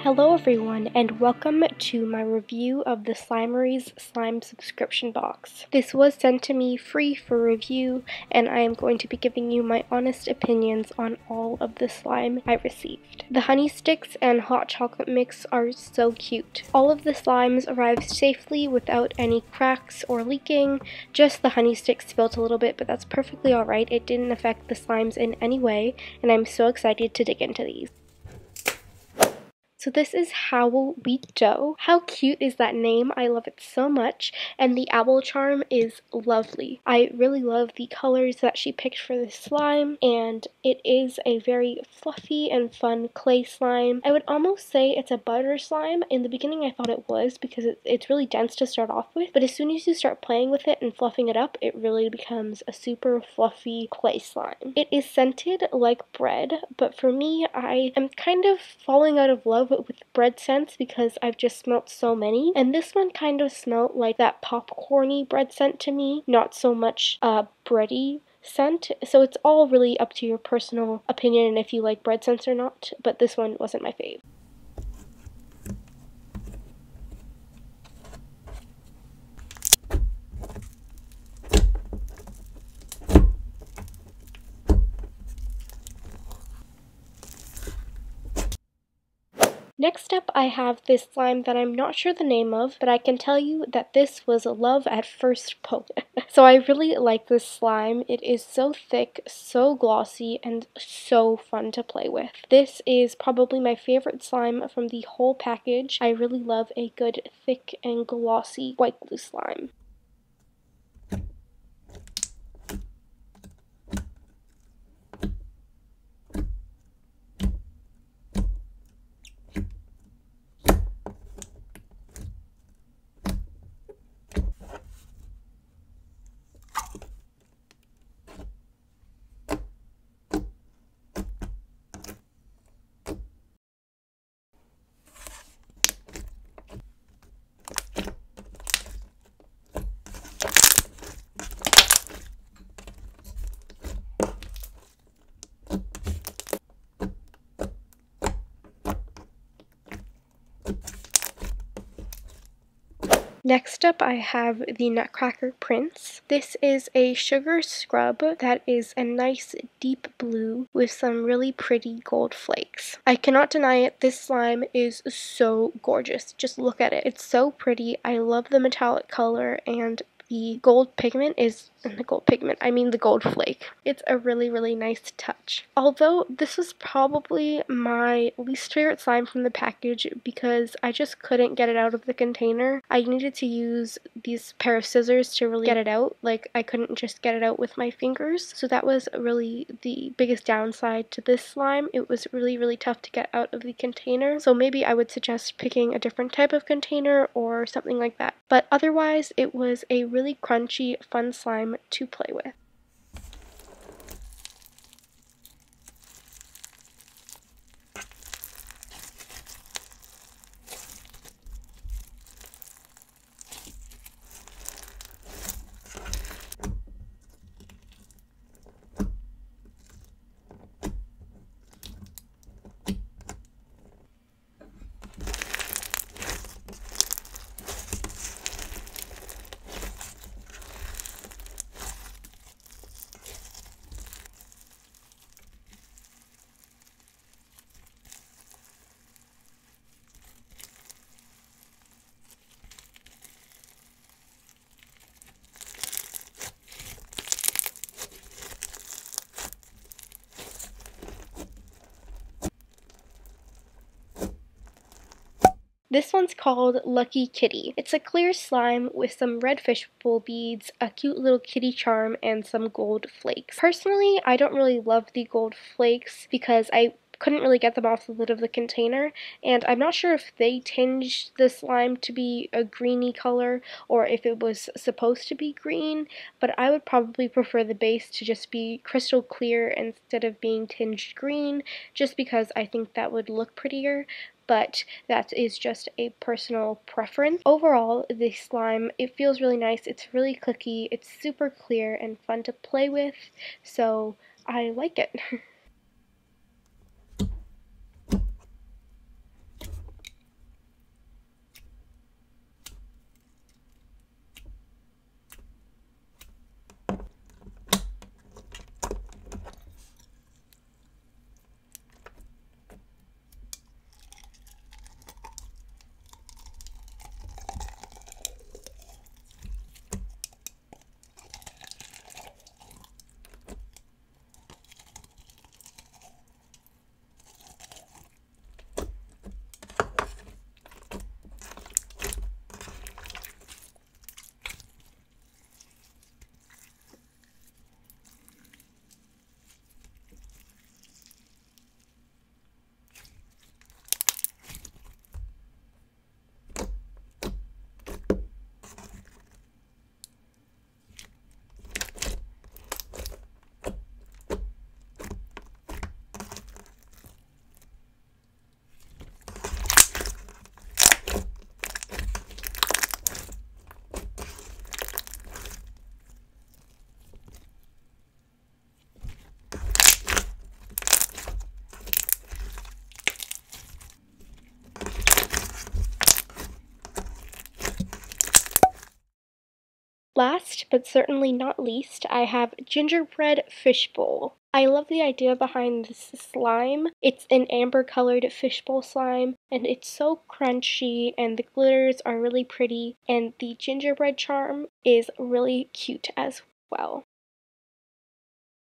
Hello everyone, and welcome to my review of the Slimery's slime subscription box. This was sent to me free for review, and I am going to be giving you my honest opinions on all of the slime I received. The honey sticks and hot chocolate mix are so cute. All of the slimes arrived safely without any cracks or leaking. Just the honey sticks spilled a little bit, but that's perfectly alright. It didn't affect the slimes in any way, and I'm so excited to dig into these. So this is Howl Wheat Dough. How cute is that name? I love it so much, and the owl charm is lovely. I really love the colors that she picked for this slime, and it is a very fluffy and fun clay slime. I would almost say it's a butter slime. In the beginning I thought it was because it's really dense to start off with, but as soon as you start playing with it and fluffing it up, it really becomes a super fluffy clay slime. It is scented like bread, but for me, I am kind of falling out of love with bread scents because I've just smelt so many, and this one kind of smelled like that popcorny bread scent to me, not so much bready scent. So it's all really up to your personal opinion and if you like bread scents or not, but this one wasn't my fave. Next up, I have this slime that I'm not sure the name of, but I can tell you that this was love at first poke. So I really like this slime. It is so thick, so glossy, and so fun to play with. This is probably my favorite slime from the whole package. I really love a good, thick, and glossy white glue slime. Next up, I have the Nutcracker Prince. This is a sugar scrub that is a nice deep blue with some really pretty gold flakes. I cannot deny it, this slime is so gorgeous. Just look at it. It's so pretty. I love the metallic color, and the gold pigment is, I mean the gold flake. It's a really, really nice touch. Although this was probably my least favorite slime from the package because I just couldn't get it out of the container. I needed to use these pair of scissors to really get it out. Like, I couldn't just get it out with my fingers. So that was really the biggest downside to this slime. It was really, really tough to get out of the container. So maybe I would suggest picking a different type of container or something like that. But otherwise, it was a really crunchy, fun slime to play with. This one's called Lucky Kitty. It's a clear slime with some red fishbowl beads, a cute little kitty charm, and some gold flakes. Personally, I don't really love the gold flakes because I couldn't really get them off the lid of the container, and I'm not sure if they tinged the slime to be a greeny color or if it was supposed to be green, but I would probably prefer the base to just be crystal clear instead of being tinged green, just because I think that would look prettier. But that is just a personal preference. Overall, this slime, it feels really nice. It's really clicky, it's super clear and fun to play with, so I like it. Last, but certainly not least, I have Gingerbread Fishbowl. I love the idea behind this slime. It's an amber-colored fishbowl slime, and it's so crunchy, and the glitters are really pretty, and the gingerbread charm is really cute as well.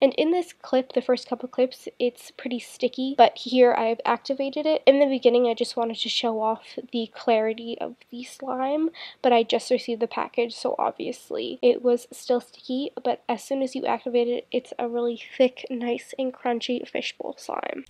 And in this clip, the first couple clips, it's pretty sticky, but here I've activated it. In the beginning, I just wanted to show off the clarity of the slime, but I just received the package, so obviously it was still sticky, but as soon as you activate it, it's a really thick, nice, and crunchy fishbowl slime.